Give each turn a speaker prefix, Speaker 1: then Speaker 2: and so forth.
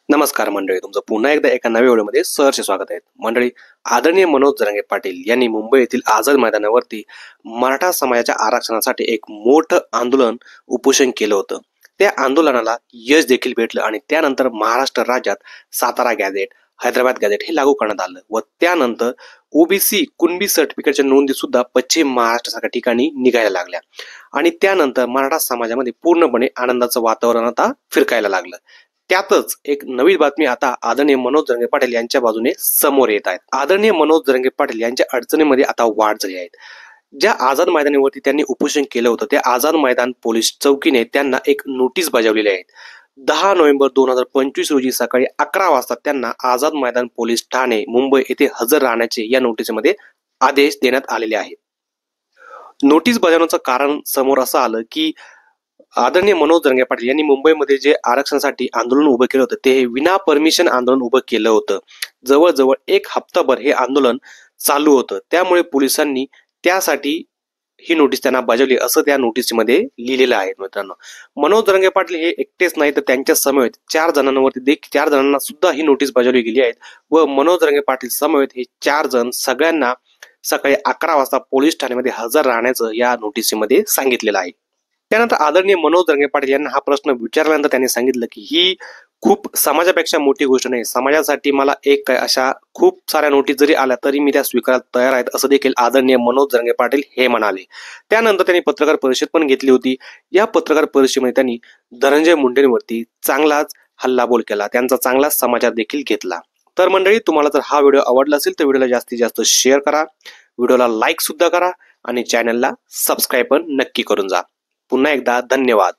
Speaker 1: नमस्कार मंडळी, तुमचं पुन्हा एकदा एका नव्या व्हिडिओमध्ये सहर्ष स्वागत आहे. मंडळी, आदरणीय मनोज जरांगे पाटील यांनी मुंबई येथील आझाद मैदानावरती मराठा समाजाच्या आरक्षणासाठी एक मोठं आंदोलन उपोषण केलं होतं. त्या आंदोलनाला यश देखील भेटलं आणि त्यानंतर महाराष्ट्र राज्यात सातारा गॅझेट, हैदराबाद गॅझेट हे लागू करण्यात आलं व त्यानंतर ओबीसी कुणबी सर्टिफिकेटच्या नोंदी सुद्धा पश्चिम महाराष्ट्रासारख्या ठिकाणी निघायला लागल्या आणि त्यानंतर मराठा समाजामध्ये पूर्णपणे आनंदाचं वातावरण आता फिरकायला लागलं. त्यातच एक नवी बातमी आता आदरणीय मनोज जरांगे पाटील यांच्या बाजूने समोर येत आहेत. आदरणीय मनोज जरांगे पाटील यांच्या अडचणीमध्ये आता वाढ झाली आहे. ज्या आझाद मैदानावरती त्यांनी उपोषण केलं होतं त्या आझाद मैदान पोलीस चौकीने त्यांना एक नोटीस बजावलेली आहे. 10 नोव्हेंबर 2025 रोजी सकाळी 11 वाजता त्यांना आझाद मैदान पोलीस ठाणे मुंबई येथे हजर राहण्याचे या नोटीसमध्ये आदेश देण्यात आलेले आहेत. नोटीस बजावण्याचं कारण समोर असं आलं की आदरणीय मनोज जरांगे पाटील यांनी मुंबईमध्ये जे आरक्षणासाठी आंदोलन उभं केलं होतं ते विना परमिशन आंदोलन उभं केलं होतं. जवळजवळ एक हप्ताभर हे आंदोलन चालू होतं. त्यामुळे पोलिसांनी त्यासाठी ही नोटीस त्यांना बजावली असं त्या नोटीसमध्ये लिहिलेलं आहे. मित्रांनो, मनोज जरांगे पाटील हे एकटेच नाही तर त्यांच्या समवेत 4 जणांना सुद्धा ही नोटीस बजावली गेली आहे व मनोज जरांगे पाटील समवेत हे 4 जण सगळ्यांना सकाळी 11 वाजता पोलीस ठाण्यामध्ये हजर राहण्याचं या नोटीसमध्ये सांगितलेलं आहे. त्यानंतर आदरणीय मनोज जरांगे पाटील यांना हा प्रश्न विचारल्यानंतर त्यांनी सांगितलं की ही खूप समाजापेक्षा मोठी गोष्ट नाही. समाजासाठी मला एक काय अशा खूप साऱ्या नोटीस जरी आल्या तरी मी त्या स्वीकारायला तयार आहेत असं देखील आदरणीय मनोज जरांगे पाटील हे म्हणाले. त्यानंतर त्यांनी पत्रकार परिषद पण घेतली होती. या पत्रकार परिषदेमध्ये त्यांनी धनंजय मुंडेंवरती चांगलाच हल्लाबोल केला, त्यांचा चांगलाच समाचार देखील घेतला. तर मंडळी, तुम्हाला जर हा व्हिडिओ आवडला असेल तर व्हिडिओला जास्तीत जास्त शेअर करा, व्हिडिओला लाईक सुद्धा करा आणि चॅनलला सबस्क्राईब पण नक्की करून जा. पुन्हा एकदा धन्यवाद.